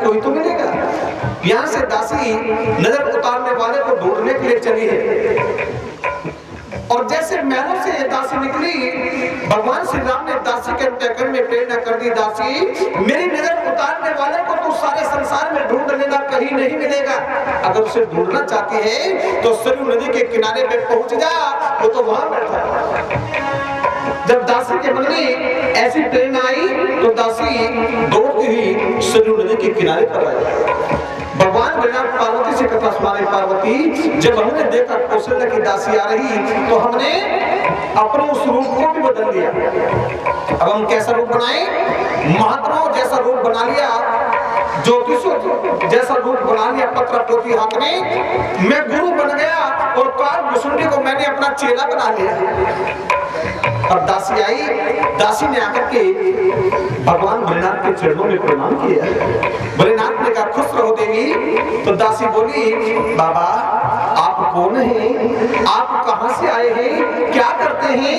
कोई तो मिलेगा। यहाँ से दासी नजर उतारने वाले को ढूंढने के लिए चली है। और जैसे महलों से ये दासी निकली, भगवान श्री राम ने दासी के अंतःकरण में प्रेरणा कर दी, दासी मेरी नजर उतारने वाले को तो सारे संसार में ढूंढ लेना, कहीं नहीं मिलेगा। अगर उसे ढूंढना चाहती है तो सरयू नदी के किनारे पे पहुंच जा, वो तो वहां बैठा है। जब दासी के मन में ऐसी प्रेरणा आई तो दासी दौड़ती हुई सरयू नदी के किनारे पर आई। भगवान भोलेनाथ पार्वती से कथा सुना रहे, पार्वती जब हमने देखा कौशल्या की दासी आ रही तो हमने अपने उस रूप को भी बदल दिया। अब हम कैसा रूप बनाए? महात्माओं जैसा रूप बना लिया, ज्योतिषों जैसा रूप बना लिया, पत्र पोथी हाथ में। मैं गुरु बन गया और काल भुसुंडी को मैंने अपना चेला बना लिया। अब दासी आई, दासी ने आकर के भगवान भोलेनाथ के चरणों में प्रणाम किया। भोलेनाथ ने कहा खुश रहो देवी। तो दासी बोली, बाबा आप कौन हैं? आप कहां से आए हैं? क्या करते हैं?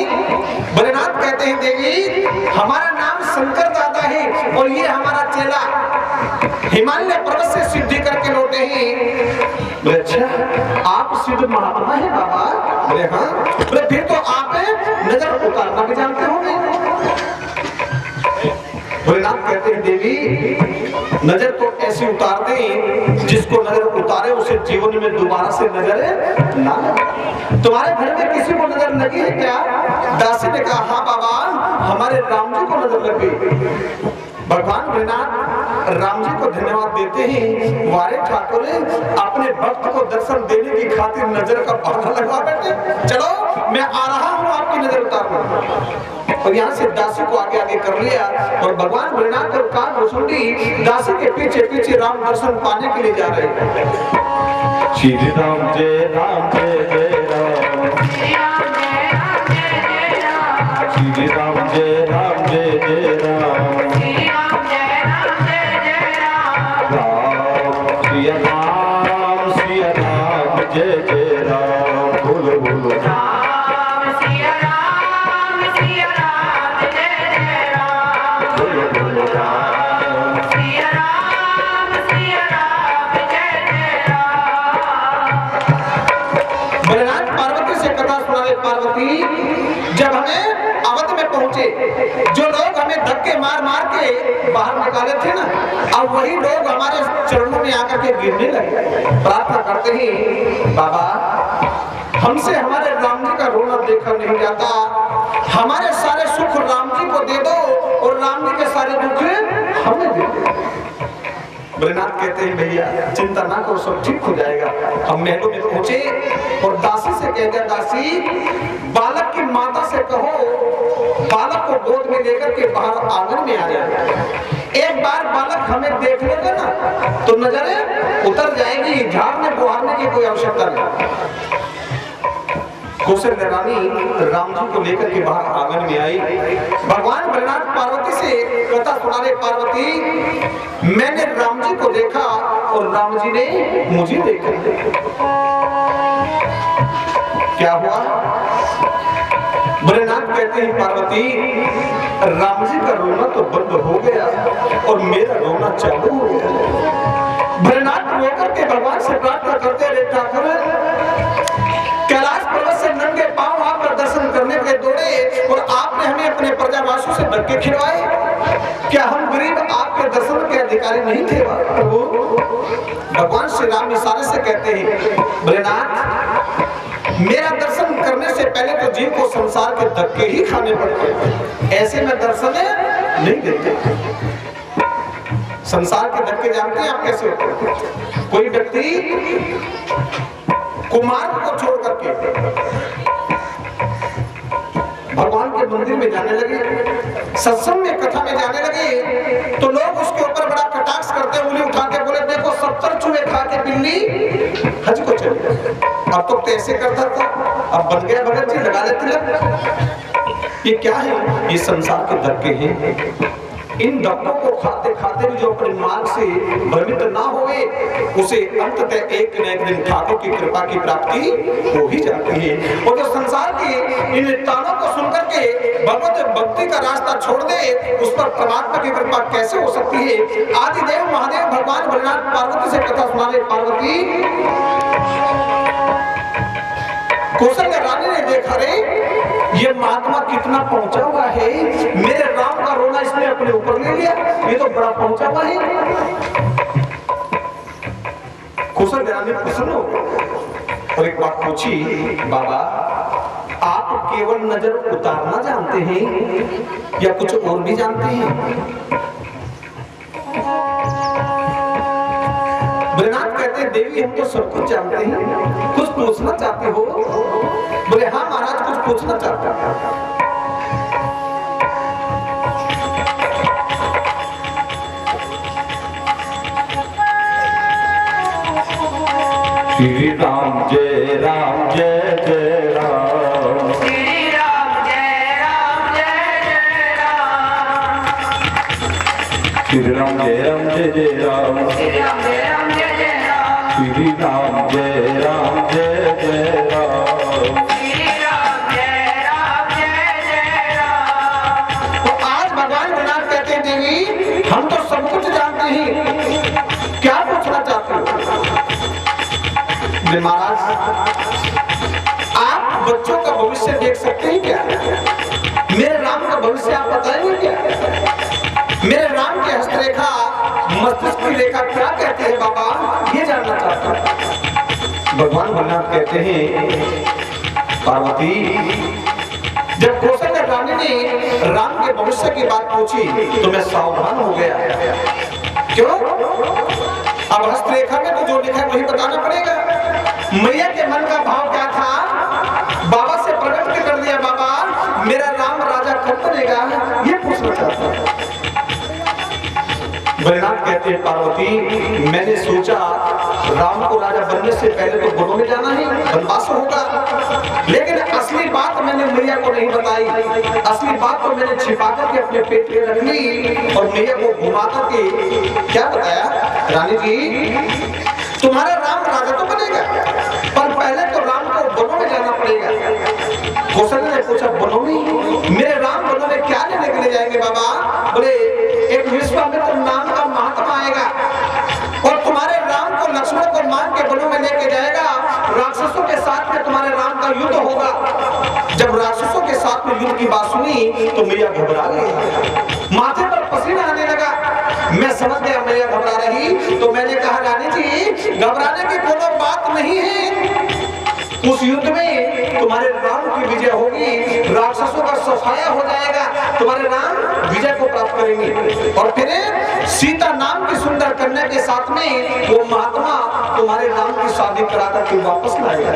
भोलेनाथ कहते हैं देवी हमारा नाम शंकर दादा है और ये हमारा चेला हिमालय पर्वत से सिद्धि करके लौटे हैं। बोले अच्छा आप सिद्ध महात्मा है बाबा? बोले हाँ। बोले फिर तो आप नजर उतारना भी जानते होंगे। भोलेनाथ कहते हैं देवी नजर तो ऐसी उतार दें जिसको नजर उतारे उसे जीवन में दोबारा से नजर ना लगे। तुम्हारे घर में किसी को नजर लगी है क्या? दासी ने कहा हाँ बाबा हमारे राम जी को नजर लग गई। भगवान भोलेनाथ राम जी को धन्यवाद देते हैं, वारे ठाकुर अपने भक्त को दर्शन देने की खातिर नजर का पौधा लगवा बैठे। चलो मैं आ रहा हूँ आपकी नजर उतारने। और यहाँ से दासी को आगे आगे कर लिया और भगवान भोलेनाथ और काल भुसुंडी दासी के पीछे पीछे राम दर्शन पाने के लिए जा रहे हैं। श्री राम जय राम जय जय राम, श्री राम जय राम जय जय राम, श्री राम जय राम जय जय राम, श्री राम जय राम जय जय राम, राम श्री राम जय जय राम। बोलो बोलो राम श्री राम जय जय राम, बोलो बोलो राम श्री राम जय जय राम। भोलेनाथ पार्वती से कथा सुना रहे, पार्वती जब हमें अवध में पहुंचे जो लोग हमें धक्के मार मार के बाहर निकाले थे ना, अब वही लोग हमारे चरणों में आकर के गिरने लगे। प्रार्थना करते हैं बाबा हमसे हमारे राम जी का रोना देखा नहीं जाता, हमारे सारे सुख राम जी को दे दो और राम जी के सारे दुख हमें दे दो। भोलेनाथ कहते हैं भैया चिंता ना करो सब ठीक हो जाएगा। हम महलों में पहुंचे और दासी से कह दिया दासी बालक की माता से कहो बालक को गोद में लेकर के बाहर आंगन में आ जाए। एक बार बालक हमें देख लेगा ना तो नजर उतर जाएगी, झाड़ने बुहारने की कोई आवश्यकता नहीं। कौशल्या रानी राम जी को लेकर के बाहर आंगन में आई। भगवान भोलेनाथ पार्वती से कथा सुना रहे, पार्वती मैंने राम जी को देखा और राम जी ने मुझे देखा। क्या हुआ? भोलेनाथ कहते हैं पार्वती राम जी का रोना तो बंद हो गया और मेरा रोना चालू हो गया। भोलेनाथ रोकर के भगवान से प्रार्थना करते रहे, ठाकुर कैलाश पर्वत से नंगे पांव आपका दर्शन करने के दौड़े और आपने हमें अपने प्रजावासियों से धक्के खिलवाए। क्या हम गरीब आपके दर्शन के अधिकारी नहीं थे प्रभु? भगवान श्री राम इशारे से कहते हैं भोलेनाथ मेरा दर्शन करने से पहले तो जीव को संसार के धक्के ही खाने पड़ते, ऐसे में दर्शन नहीं देते। संसार के धक्के जानते हैं आप कैसे होते? कोई व्यक्ति कुमार को छोड़ करके भगवान के मंदिर में जाने लगे, सत्संग में कथा में जाने लगे तो लोग उसके ऊपर बड़ा कटाक्ष करते, उंगली उठा के बोले देखो 70 चूहे खा के बिल्ली हज को चली। अब तो ऐसे करता था, अब बन गया भगत जी लगा लेते लग। ये क्या है? ये संसार के धक्के हैं। इन धक्कों को खाते खाते भी जो अपने मार्ग से भ्रमित ना होए उसे अंततः एक न एक दिन ठाकुर की कृपा की प्राप्ति हो ही जाती है। और जो संसार की इन तानों को सुनकर के भगवत भक्ति का रास्ता छोड़ दे उस पर परमात्मा की कृपा कैसे हो सकती है? आदिदेव महादेव भगवान कथा सुना रहे पार्वती। कौशल्या रानी ने देखा, रे ये महात्मा कितना पहुंचा हुआ है, मेरे राम का रोना इसने अपने ऊपर ले लिया, ये तो बड़ा पहुंचा हुआ है। कौशल्या रानी प्रसन्न हो गई और एक बात पूछी, बाबा आप केवल नजर उतारना जानते हैं या कुछ और भी जानते हैं? भोलेनाथ कहते हैं, देवी हम तो सब कुछ जानते हैं, कुछ पूछना चाहते हो? बोले हाँ महाराज, कुछ पूछना चाहता हूं। श्री राम जय राम जय जय राम, श्री राम जय जय राम, श्री राम जय राम जय जय राम, श्री राम जय जय राम, श्री राम जय राम जय जय राम, श्री राम जय जय राम। तो आज भगवान भोलेनाथ कहते हैं, देवी हम तो सब कुछ जानते हैं, क्या पूछना चाहते हो? महाराज आप बच्चों का भविष्य देख सकते हैं क्या? मेरे राम का भविष्य आप बताएंगे क्या? मेरे राम की हस्तरेखा, मस्तिष्क की रेखा क्या कहते हैं बाबा, ये जानना चाहता हूं। भगवान भोलेनाथ कहते हैं, पार्वती जब कौशल्या रानी ने राम के भविष्य की बात पूछी तो मैं सावधान हो गया। क्यों? अब हस्तरेखा में तो जो लिखा है वही बताना पड़ेगा। मैया के मन का भाव क्या था, बाबा से प्रकट कर दिया, बाबा मेरा राम राजा कब बनेगा, ये पूछना चाहता हूं। भोलेनाथ कहते हैं, पार्वती मैंने सोचा राम को राजा बनने से पहले तो वनों में जाना है, वनवास होगा, लेकिन असली बात मैंने मैया को नहीं बताई। असली बात तो मैंने छिपा करके अपने पेट में रख ली और मैया को घुमा करके क्या बताया, रानी जी तुम्हारा राम राजा तो बनेगा, पर पहले तो राम को वनों में जाना पड़ेगा। कौशल्या ने पूछा, वनों में? मेरे राम वनों में क्या लेने के लिए जाएंगे बाबा? बोले एक विश्वामित्र नाम का महात्मा आएगा और तुम्हारे राम को लक्ष्मण को मांग के वनों में लेके जाएगा, राक्षसों के साथ में तुम्हारे राम का युद्ध होगा। जब राक्षसों के साथ में युद्ध की बात सुनी तो मैया घबरा गई, माथे पर पसीना आने लगा। मैं समझ गया मैया घबरा रही, तो मैंने कहा, रानी जी घबराने की कोई बात नहीं है, उस युद्ध में तुम्हारे राम की विजय होगी, राक्षसों का सफाया हो जाएगा, तुम्हारे राम विजय को प्राप्त करेंगे और फिर सीता नाम की सुंदर कन्या के साथ में वो महात्मा तुम्हारे राम की शादी कराकर के वापस लाएगा।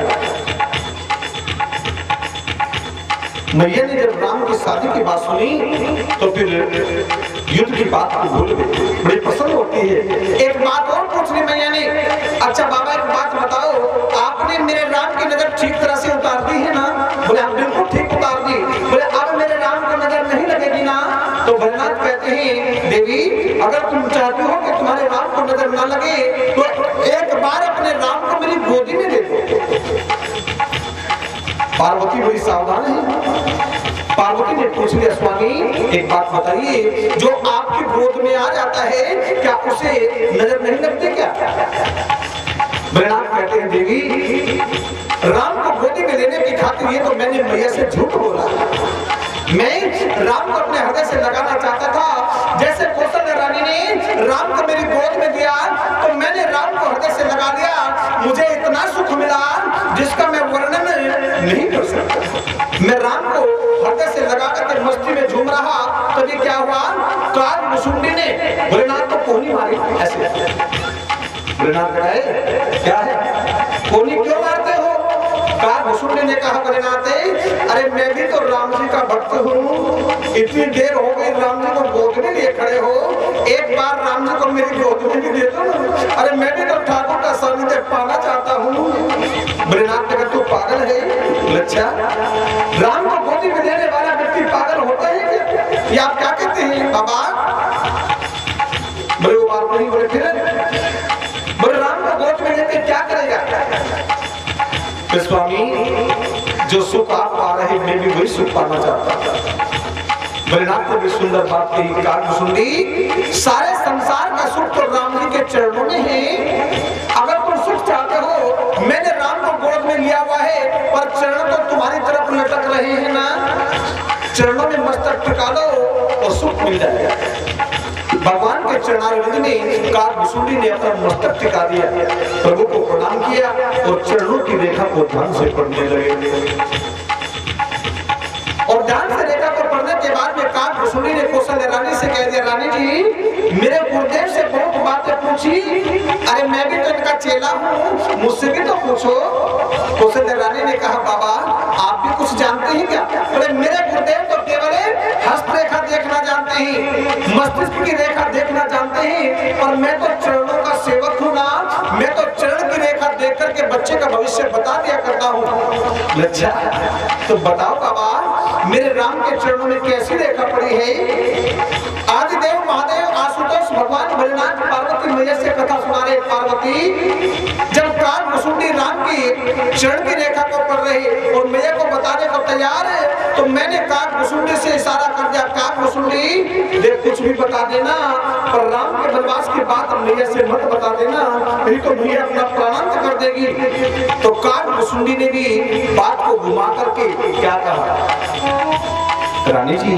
मैया ने जब राम की शादी की बात सुनी तो फिर युद्ध की बात को भूल गई, बड़ी पसंद होती है। एक बात और पूछनी मैया ने, अच्छा बाबा एक बात बताओ, आपने मेरे राम की नजर ठीक तरह से उतार दी है ना? बोले आप बिल्कुल ठीक उतार दी। बोले अब मेरे राम को नजर नहीं लगेगी ना? तो भोलेनाथ कहते हैं, देवी अगर तुम चाहती हो कि तुम्हारे राम को नजर ना लगे तो एक बार अपने राम को मेरी गोदी में दे दो। पार्वती बड़ी सावधान है। पार्वती ने पूछ लिया, स्वामी एक बात बताइए, जो आपकी गोद में आ जाता है क्या उसे नजर नहीं लगती क्या? भोलेनाथ कहते हैं, देवी राम को गोदी में लेने की खातिर ये तो मैंने मैया से झूठ बोला। मैं राम को अपने हृदय से लगाना चाहता था, जैसे कौशल्या रानी ने राम को मेरी गोद में दिया तो मैंने राम को हृदय से लगा दिया। मुझे इतना सुख मिला जिसका मैं वर्णन नहीं कर सकता। मैं राम को हृदय से लगा करके मस्ती में झूम रहा, तभी क्या हुआ, काल मुसुंडी ने भोलेनाथ को कोहनी मारी। ऐसे भोलेनाथ कहे, क्या है कोहनी क्यों मारते हो? काल मुसुंडी ने कहा, भोलेनाथ अरे मैं भी तो राम जी का भक्त हूँ, इतनी देर हो गई राम जी को गोद में लिए खड़े हो, एक बार राम जी को मेरी गोद में भी दे दो ना। अरे मैं भी तो ठाकुर का सानिध्य पाना चाहता हूँ। भोलेनाथ ने कहा, तू पागल है? अच्छा राम को गोदी में देने वाला व्यक्ति पागल होता है क्या? ये आप क्या कहते हैं बाबा? बोले वो बात नहीं। बोले फिर? बोले राम को गोद में लेके क्या करेगा? स्वामी जो सुख आप पा रहे मैं भी वही सुख पाना चाहता था। भोलेनाथ ने भी सुंदर बात कही, काल मुसुंडी सारे संसार का सुख तो राम जी के चरणों में है, काकभूषुंडी ने अपना मस्तक टिका दिया, प्रभु को प्रणाम किया और चरणों की रेखा को ध्यान से पढ़ने लगे। और ध्यान से रेखा को पढ़ने के बाद में काकभूषुंडी ने कौशल्या रानी से कह दिया, रानी जी मेरे गुरुदेव से बहुत बातें पूछी, अरे मैं भी तो इनका चेला हूँ, मुझसे भी तो पूछो। कौशल्या रानी ने कहा, बाबा आप भी कुछ जानते हैं क्या? बोले मेरे गुरुदेव तो केवल हस्तरेखा देखना जानते हैं, मस्तिष्क की रेखा देखना जानते हैं, और मैं तो चरणों का सेवक हूँ ना, मैं तो चरण की रेखा देख करके बच्चे का भविष्य बता दिया करता हूँ। अच्छा तो बताओ बाबा मेरे राम के चरणों में कैसी रेखा पड़ी है? आदिदेव महादेव आशुतोष भगवान भोलेनाथ पार्वती मैया से कथा सुना रहे। पार्वती जब काकभूषुंडी राम की चरण की रेखा को पढ़ रही और मैया को बताने को तैयार है, तो मैंने काकभूषुंडी से इशारा कर दिया, काकभूषुंडी देख कुछ भी बता देना, पर राम के वनवास की बात मैया से मत बता देना, नहीं तो मैया अपना प्राणांत कर देगी। तो काकभूषुंडी ने भी बात को घुमा करके क्या कहा, रानी जी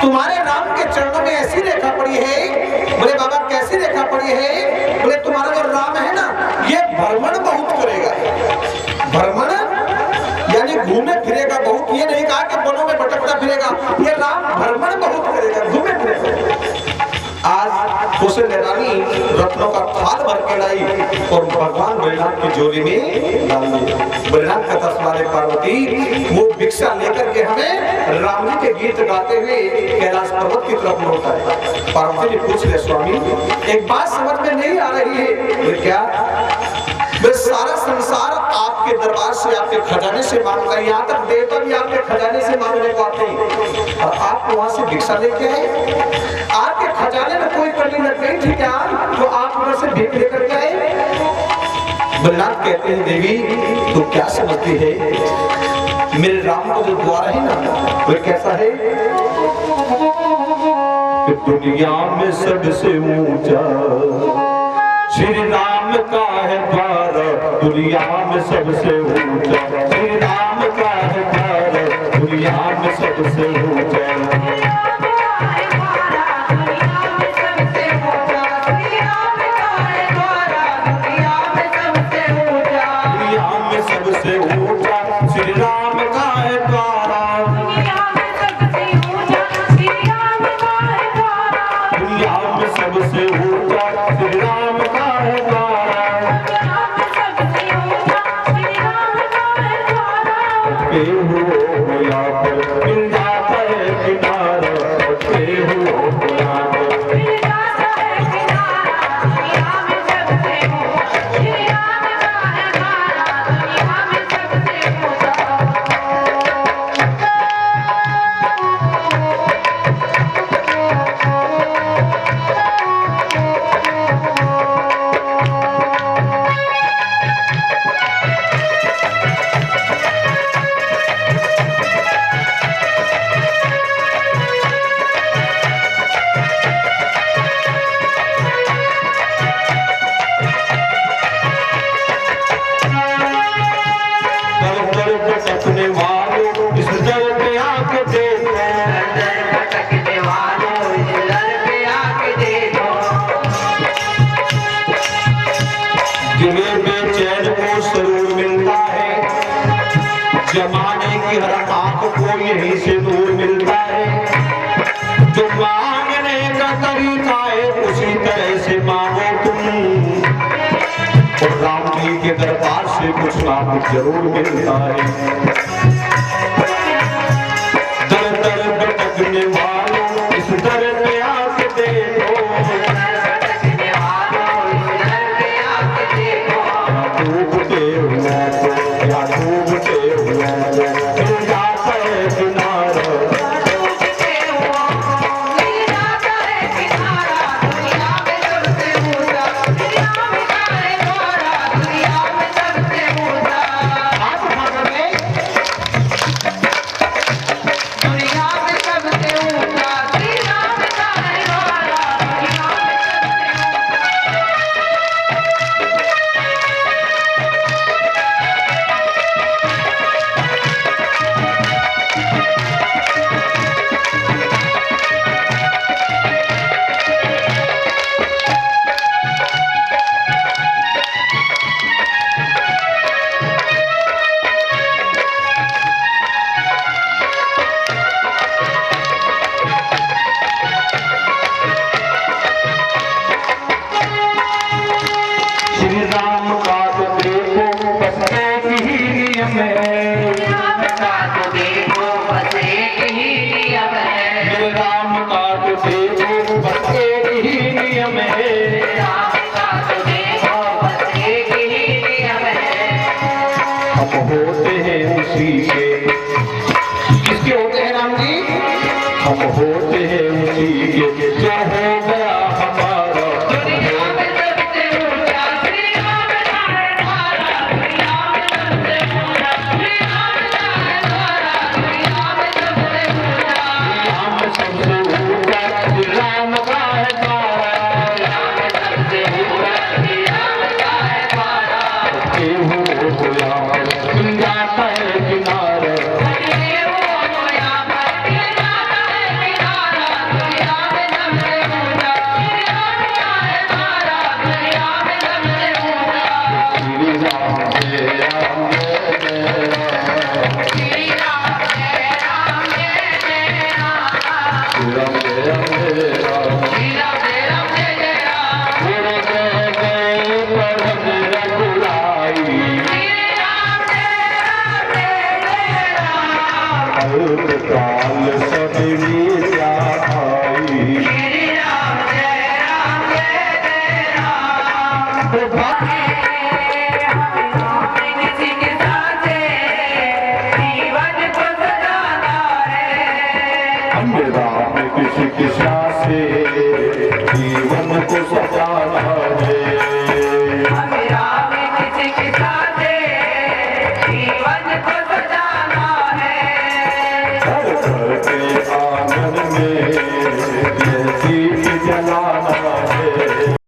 तुम्हारे राम के चरणों में ऐसी रेखा पड़ी है। बोले बाबा कैसी रेखा पड़ी है? बोले तुम्हारा जो राम है ना, ये भ्रमण बहुत करेगा। भ्रमण यानी घूमे फिरेगा बहुत, ये नहीं कहा कि वनों में भटकता फिरेगा, ये राम भ्रमण बहुत करेगा, घूमे फिरेगा। आज कौशल्या रानी रत्नों का थाल भर के लाई और भगवान भोलेनाथ की झोली में डाल दी। भोलेनाथ कथा सुनाने पार्वती वो भिक्षा लेकर के हमें राम जी के गीत गाते हुए कैलाश पर्वत की तरफ लौटा है। पार्वती ने पूछ लिया, स्वामी एक बात समझ में नहीं आ रही है, क्या? बस सारा संसार आपके दरबार से, आपके खजाने से मांगता है, यहाँ तक देवता भी आपके खजाने से मांगने को आते हैं, और आप वहां से भिक्षा लेके आए। आपके खजाने में कोई कमी लग गई थी क्या तो आप उधर से भीख लेकर के आए? भोलेनाथ कहते हैं, देवी तो क्या समझती है, मेरे राम को जो द्वार है ना वो कैसा है कि दुनिया में सबसे ऊंचा श्री राम का है द्वार, दुनिया में सबसे ऊंचा श्री राम का है द्वार, दुनिया में सबसे ऊंचा। जमाने की हर आंख को यहीं से दूर मिलता है, जो मांगने का तरीका है उसी तरह से मांगो तुम, और राम जी के दरबार से कुछ ना कुछ जरूर मिलता है। दर दर भटकने वालों इस दर पे आके देखो, डूबते हुए या डूबते हुए मिल जाता है किनारा, होते हैं उसी के। किसके होते हैं राम जी? हम होते हैं उसी के, जो हो गया हमारा। दुनिया में सबसे ऊंचा श्री राम है हमारा, दुनिया में सबसे ऊंचा श्री राम है हमारा, दुनिया में सबसे ऊंचा। राम सबसे ऊंचा श्री राम का है द्वारा, राम सबसे ऊंचा श्री राम का है द्वारा। केहू हो यार मिल जाता है किनारा। ये वो होया पर मिल जाता है किनारा, दुनिया में सबसे ऊंचा श्री राम का है हमारा, दुनिया में सबसे ऊंचा। श्री राम जय राम जय जय राम। श्री राम जय राम जय जय राम। श्री राम जय राम जय राम। श्री राम जय राम जय जय राम। गुरु जय जय पढ़ रघुराई। श्री राम जय राम जय जय राम। अल्प काल सदरी जा भाई। श्री राम जय राम। प्रभात किसी के साथ जीवन को सजाना है। हम राम किसी किसा से जीवन को सजाना